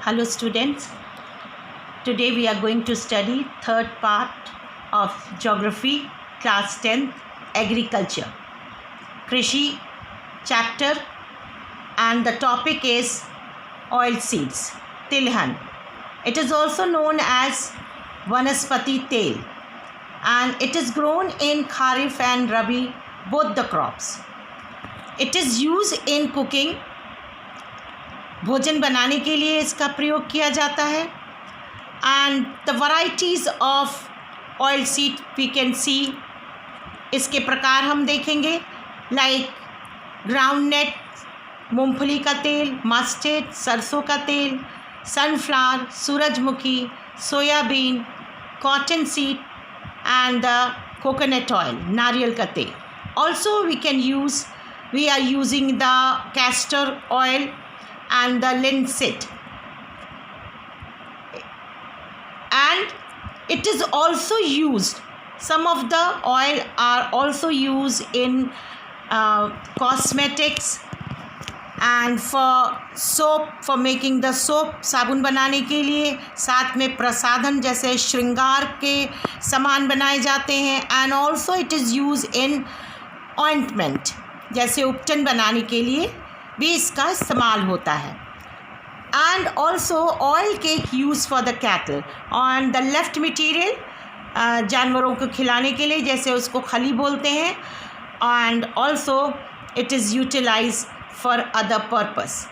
Hello students, today we are going to study third part of Geography, class 10th, Agriculture, Krishi chapter, and the topic is oil seeds, Tilhan. It is also known as Vanaspati Tel, and it is grown in Kharif and Rabi, both the crops. It is used in cooking. भोजन बनाने के लिए इसका प्रयोग किया जाता है. And the varieties of oil seed we can see, इसके प्रकार हम देखेंगे लाइक ग्राउंडनट, मूंगफली का तेल, मस्टर्ड, सरसों का तेल, सनफ्लावर, सूरजमुखी, soybean, cotton seed and the coconut oil, नारियल का तेल. Also we are using the castor oil and the linseed, and it is also used, some of the oil are also used in cosmetics and for soap, for making the soap, साबुन बनाने के लिए. साथ में प्रसाधन जैसे श्रृंगार के सामान बनाए जाते हैं. And also it is use in ointment, जैसे उपटन बनाने के लिए भी इसका इस्तेमाल होता है. And also oil cake use for the cattle. On the left material जानवरों को खिलाने के लिए, जैसे उसको खली बोलते हैं. And also it is utilize for other purpose.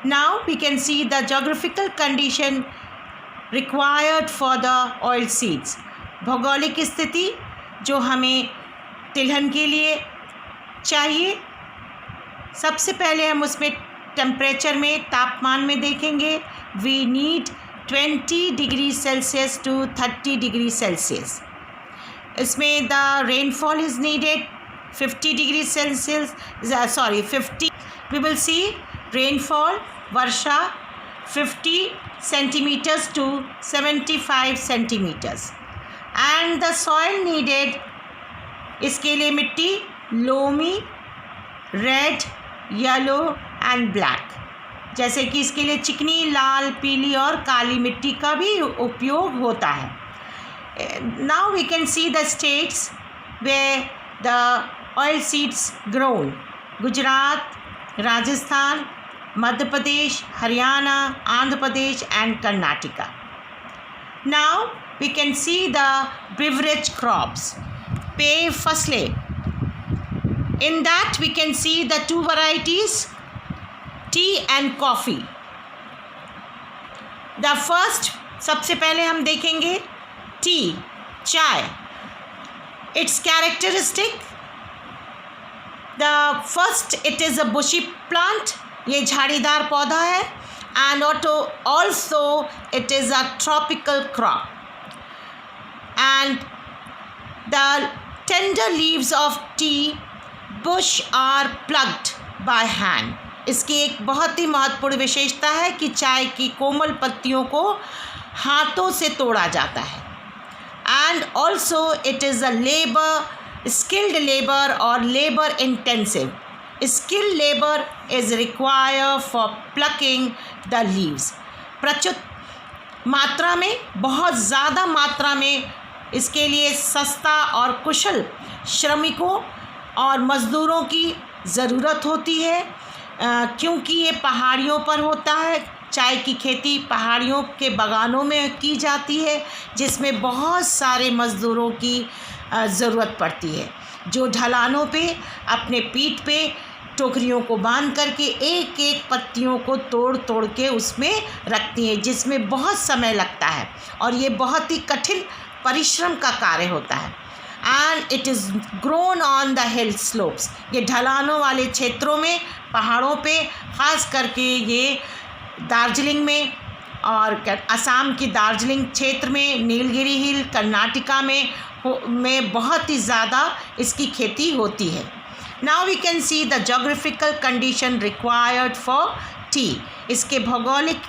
Now we can see the geographical condition required for the oil seeds. भौगोलिक स्थिति जो हमें तिलहन के लिए चाहिए. सबसे पहले हम उसमें टेम्परेचर में, तापमान में देखेंगे. We need 20 degree Celsius to 30 degree Celsius. इसमें the rainfall is needed 50 degree Celsius, 50. We will see rainfall, वर्षा 50 centimetres to 75 centimetres. And the soil needed, इसके लिए मिट्टी loamy, red, yellow and black, जैसे कि इसके लिए चिकनी, लाल, पीली और काली मिट्टी का भी उपयोग होता है. Now we can see the states where the oil seeds grown. Gujarat, Rajasthan, Madhya Pradesh, Haryana, Andhra Pradesh and Karnataka. Now we can see the beverage crops, पेय फसलें. In that we can see the two varieties, tea and coffee. The first, सबसे पहले हम देखेंगे tea, चाय. Its characteristic, the first it is a bushy plant, ये झाड़ीदार पौधा है. And also it is a tropical crop. And the tender leaves of tea bush are plugged by hand. इसकी एक बहुत ही महत्वपूर्ण विशेषता है कि चाय की कोमल पत्तियों को हाथों से तोड़ा जाता है. And also it is a labour, skilled labour और labour intensive. Skilled labour is required for plucking the leaves. प्रचुर मात्रा में, बहुत ज़्यादा मात्रा में इसके लिए सस्ता और कुशल श्रमिकों और मज़दूरों की ज़रूरत होती है, क्योंकि ये पहाड़ियों पर होता है. चाय की खेती पहाड़ियों के बागानों में की जाती है, जिसमें बहुत सारे मज़दूरों की ज़रूरत पड़ती है, जो ढलानों पे अपने पीठ पे टोकरियों को बांध करके एक एक पत्तियों को तोड़ तोड़ के उसमें रखती हैं, जिसमें बहुत समय लगता है और ये बहुत ही कठिन परिश्रम का कार्य होता है. And it is grown on the hill slopes. ये ढलानों वाले क्षेत्रों में, पहाड़ों पे, ख़ास करके ये दार्जिलिंग में और असम की दार्जिलिंग क्षेत्र में, नीलगिरी हिल, कर्नाटका में बहुत ही ज़्यादा इसकी खेती होती है. Now we can see the geographical condition required for tea. इसके भौगोलिक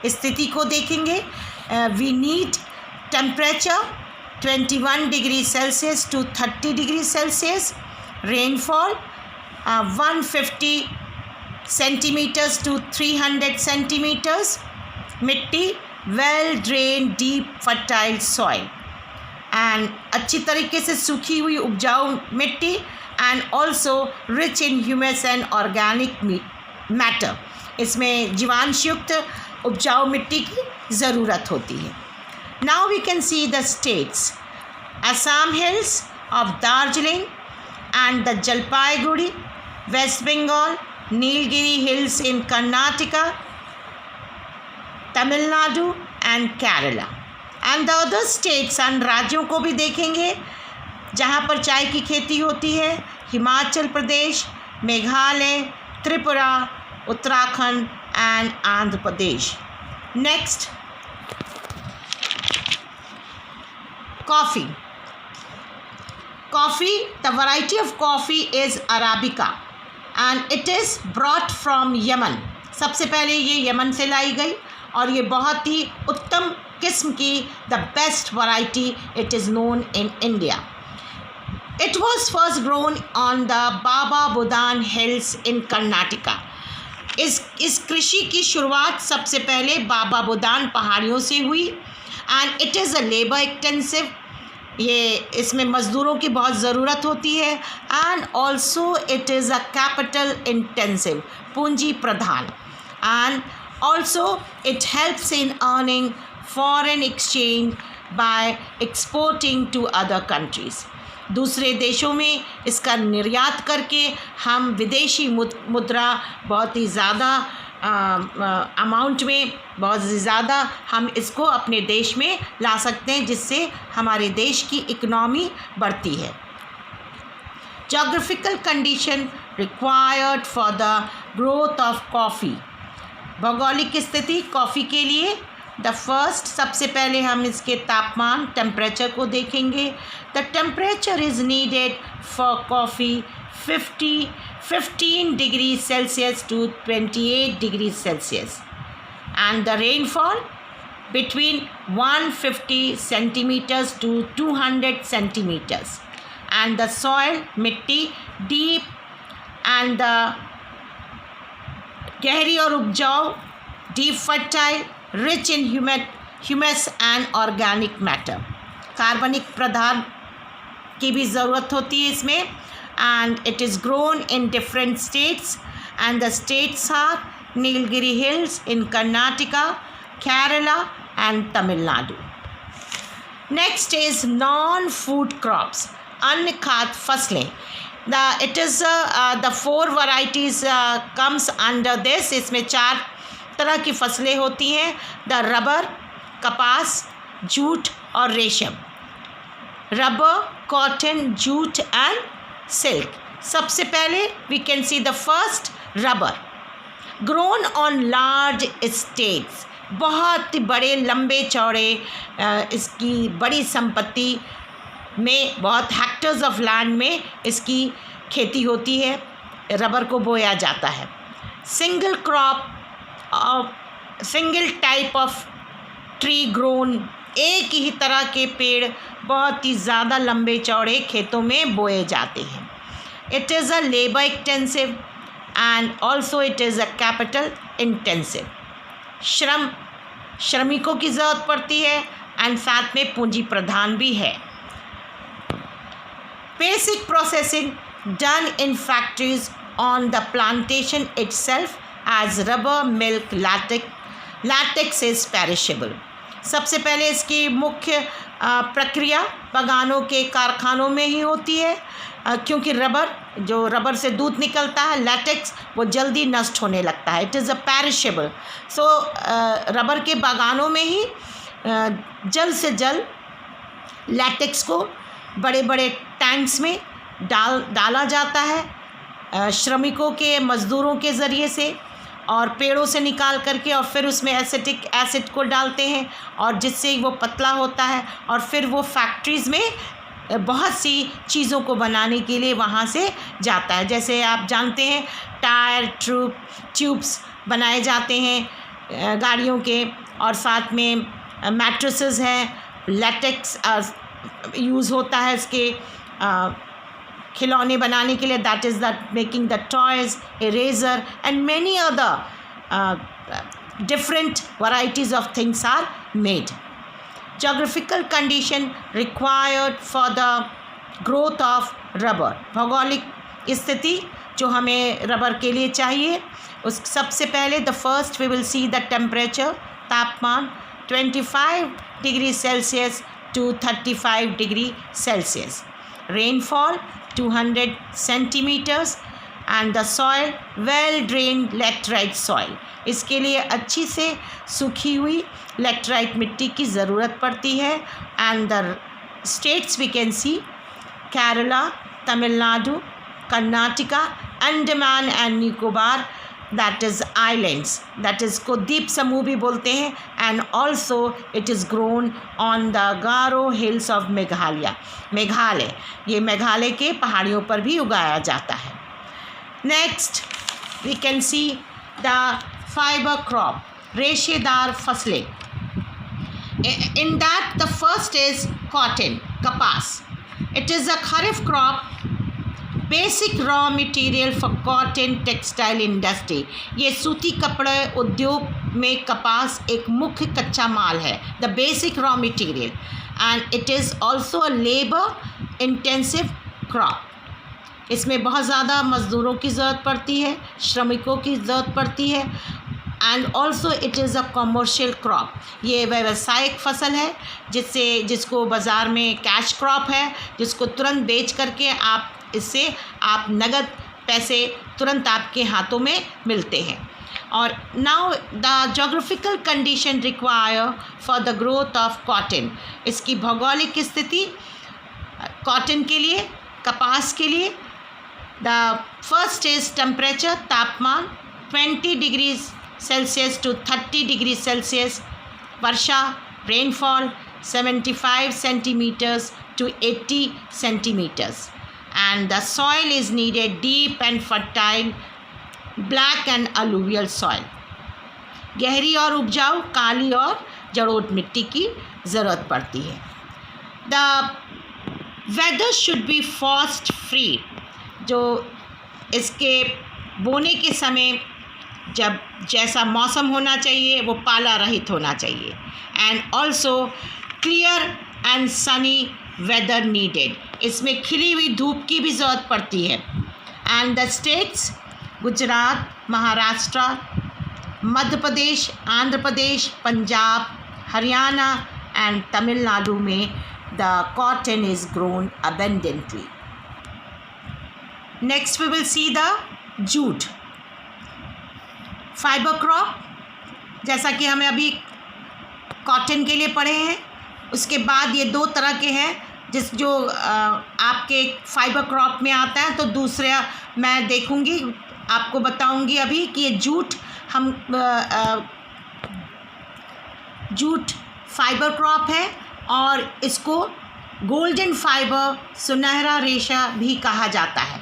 स्थिति को देखेंगे. We need temperature 21 degree Celsius to 30 degree Celsius. Rainfall 150 centimeters to 300 centimeters. मिट्टी well drain deep fertile soil, and अच्छी तरीके से सूखी हुई उपजाऊ मिट्टी, and also rich in humus and organic matter. इसमें जीवांशयुक्त उपजाऊ मिट्टी की ज़रूरत होती है। Now we can see the states, Assam hills of Darjeeling and the Jalpaiguri, West Bengal, Nilgiri hills in Karnataka, Tamil Nadu and Kerala, and the other states, and राज्यों को भी देखेंगे जहाँ पर चाय की खेती होती है, Himachal Pradesh, Meghalaya, Tripura, Uttarakhand and Andhra Pradesh. Next, coffee. Coffee, the variety of coffee is Arabica and it is brought from Yemen। सबसे पहले ये यमन से लाई गई और ये बहुत ही उत्तम किस्म की the best variety it is known in India। It was first grown on the Baba Budan hills in Karnataka। इस कृषि की शुरुआत सबसे पहले बाबा बुदान पहाड़ियों से हुई, and it is a labour extensive, ये इसमें मज़दूरों की बहुत ज़रूरत होती है, and also it is a capital intensive, पूंजी प्रधान, and also it helps in earning foreign exchange by exporting to other countries. दूसरे देशों में इसका निर्यात करके हम विदेशी मुद्रा बहुत ही ज़्यादा अमाउंट में, बहुत ज़्यादा हम इसको अपने देश में ला सकते हैं, जिससे हमारे देश की इकोनॉमी बढ़ती है। Geographical condition required for the growth of coffee. भौगोलिक स्थिति कॉफ़ी के लिए, द फर्स्ट, सबसे पहले हम इसके तापमान टेम्परेचर को देखेंगे। The temperature is needed for coffee 15 degrees Celsius to 28 degrees Celsius, and the rainfall between 150 centimeters to 200 centimeters, and the soil मिट्टी deep and the गहरी और उपजाऊ, deep fertile, rich in humus and organic matter। कार्बनिक पदार्थ की भी ज़रूरत होती है इसमें, and it is grown in different states, and the states are Nilgiri Hills in Karnataka, Kerala and Tamil Nadu। Next is non-food crops, अन्य खाद्य फसलें। It is the 4 varieties comes under this। इसमें 4 तरह की फसलें होती हैं, द रबर, कपास, जूट और रेशम। Rubber, cotton, jute and silk. सबसे पहले we can see the first, rubber, grown on large estates, बहुत बड़े लंबे चौड़े इसकी बड़ी संपत्ति में, बहुत हेक्टर्स ऑफ लैंड में इसकी खेती होती है, रबर को बोया जाता है। Single crop of single type of tree grown, एक ही तरह के पेड़ बहुत ही ज़्यादा लंबे चौड़े खेतों में बोए जाते हैं। It is a labour intensive and also it is a capital intensive. श्रमिकों की ज़रूरत पड़ती है, एंड साथ में पूंजी प्रधान भी है। Basic processing done in factories on the plantation itself as rubber, milk, latex is perishable. सबसे पहले इसकी मुख्य प्रक्रिया बागानों के कारखानों में ही होती है, क्योंकि रबर से दूध निकलता है, लैटेक्स, वो जल्दी नष्ट होने लगता है, it is a perishable. So rubber के बागानों में ही जल्द से जल्द लैटेक्स को बड़े बड़े टैंक्स में डाला जाता है श्रमिकों के, मज़दूरों के ज़रिए से, और पेड़ों से निकाल करके, और फिर उसमें एसिटिक एसिड को डालते हैं, और जिससे वो पतला होता है, और फिर वो फैक्ट्रीज़ में बहुत सी चीज़ों को बनाने के लिए वहाँ से जाता है। जैसे आप जानते हैं टायर, ट्यूब्स बनाए जाते हैं गाड़ियों के, और साथ में मैट्रेसेस हैं, लैटेक्स यूज़ होता है इसके खिलौने बनाने के लिए, that is that making the toys, eraser and many other different varieties of things are made. Geographical condition required for the growth of rubber. भौगोलिक स्थिति जो हमें रबर के लिए चाहिए, उस सबसे पहले the first we will see the temperature, तापमान 25 degree Celsius to 35 degree Celsius, rainfall 200 centimeters and the soil well drained laterite soil. इसके लिए अच्छी से सूखी हुई लैटराइट मिट्टी की ज़रूरत पड़ती है. And the states we can see Kerala, Tamil Nadu, Karnataka, Andaman and Nicobar, that is islands, that is को द्वीप समूह भी बोलते हैं. And also it is grown on the Garo hills of Meghalaya. Meghalaya, ये मेघालय के पहाड़ियों पर भी उगाया जाता है. Next we can see the fibre crop, रेशेदार फसलें. In that the first is cotton, कपास. It is a kharif crop, basic raw material for cotton textile industry. ये सूती कपड़े उद्योग में कपास एक मुख्य कच्चा माल है, the basic raw material. And it is also a labour intensive crop. इसमें बहुत ज़्यादा मज़दूरों की ज़रूरत पड़ती है, श्रमिकों की ज़रूरत पड़ती है. And also it is a commercial crop. ये व्यावसायिक फसल है जिसको बाज़ार में कैश क्रॉप है, जिसको तुरंत बेच करके इससे आप नगद पैसे तुरंत आपके हाथों में मिलते हैं. और now the geographical condition require for the growth of cotton. इसकी भौगोलिक स्थिति कॉटन के लिए, कपास के लिए, द फर्स्ट इज़ टेम्परेचर, तापमान 20 degree Celsius to 30 degree Celsius, वर्षा rainfall 75 centimeters to 80 centimeters. And the soil is needed deep and fertile, black and alluvial soil. गहरी और उपजाऊ काली और जड़ोट मिट्टी की ज़रूरत पड़ती है. The weather should be frost free. जो इसके बोने के समय जब जैसा मौसम होना चाहिए वो पाला रहित होना चाहिए. And also clear and sunny weather needed. इसमें खिली हुई धूप की भी ज़रूरत पड़ती है. And the states Gujarat, Maharashtra, Madhya Pradesh, Andhra Pradesh, Punjab, Haryana and Tamil Nadu में the cotton is grown abundantly. Next we will see the jute, fibre crop. जैसा कि हमें अभी कॉटन के लिए पढ़े हैं, उसके बाद ये दो तरह के हैं जो आपके फाइबर क्रॉप में आता है. तो दूसरा मैं देखूंगी, आपको बताऊंगी अभी कि ये जूट जूट फाइबर क्रॉप है और इसको गोल्डन फाइबर, सुनहरा रेशा भी कहा जाता है.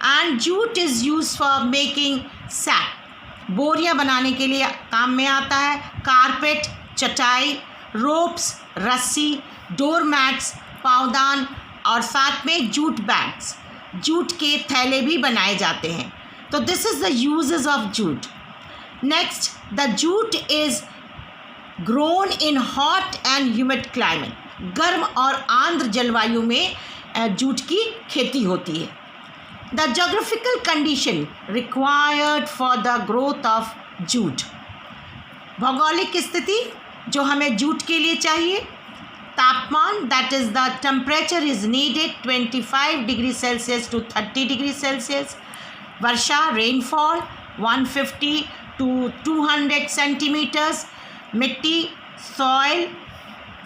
And jute is use for making sack. बोरियां बनाने के लिए काम में आता है. कारपेट, चटाई, रोप्स, रस्सी, डोर मैट्स, पावदान और साथ में जूट बैग्स, जूट के थैले भी बनाए जाते हैं. तो this is the uses of jute. Next, the jute is grown in hot and humid climate. गर्म और आर्द्र जलवायु में जूट की खेती होती है. The geographical condition required for the growth of jute. भौगोलिक स्थिति जो हमें जूट के लिए चाहिए, तापमान that is the temperature is needed 25 degree Celsius to 30 degree Celsius, वर्षा रेनफॉल 150 टू 200 सेंटीमीटर्स, मिट्टी soil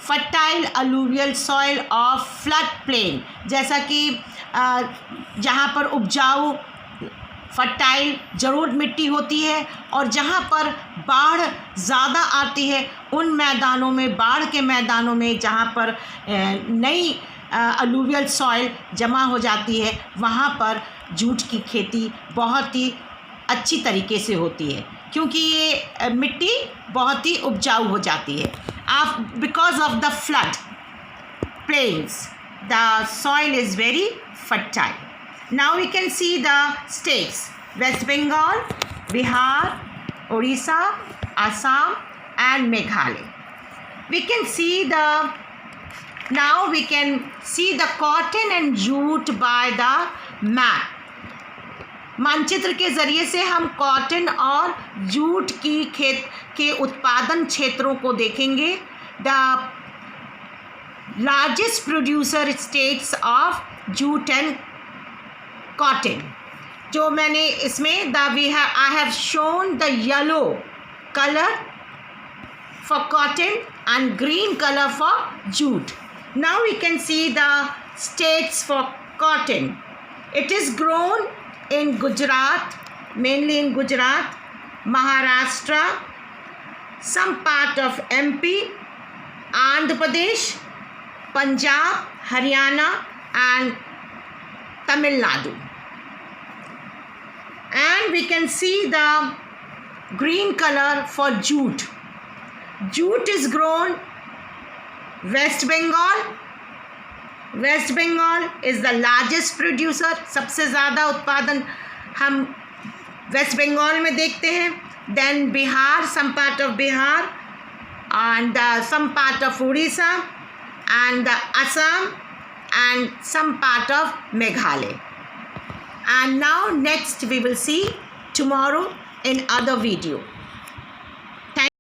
fertile alluvial soil of flood plain. जैसा कि जहाँ पर उपजाऊ फर्टाइल जरूर मिट्टी होती है और जहाँ पर बाढ़ ज़्यादा आती है उन मैदानों में, बाढ़ के मैदानों में जहाँ पर नई अलूवियल सॉइल जमा हो जाती है, वहाँ पर जूट की खेती बहुत ही अच्छी तरीके से होती है क्योंकि ये मिट्टी बहुत ही उपजाऊ हो जाती है. आप because of the flood plains the soil is very fertile. Now we can see the states: West Bengal, Bihar, Orissa, Assam and Meghalaya. We can see the now we can see the cotton and jute by the map. मानचित्र के ज़रिए से हम cotton और jute की खेत के उत्पादन क्षेत्रों को देखेंगे. The largest producer states of jute and cotton. जो मैंने इसमें I have shown the yellow colour for cotton and green colour for jute. Now we can see the states for cotton. It is grown in Gujarat, mainly in Gujarat, Maharashtra, some part of MP, Andhra Pradesh, Punjab, Haryana and Tamil Nadu. And we can see the green color for jute. Jute is grown West Bengal. West Bengal is the largest producer. सबसे ज़्यादा उत्पादन हम West Bengal में देखते हैं. Then Bihar, some part of Bihar and some part of Orissa and Assam and some part of Meghalaya. And now next we will see tomorrow in other video.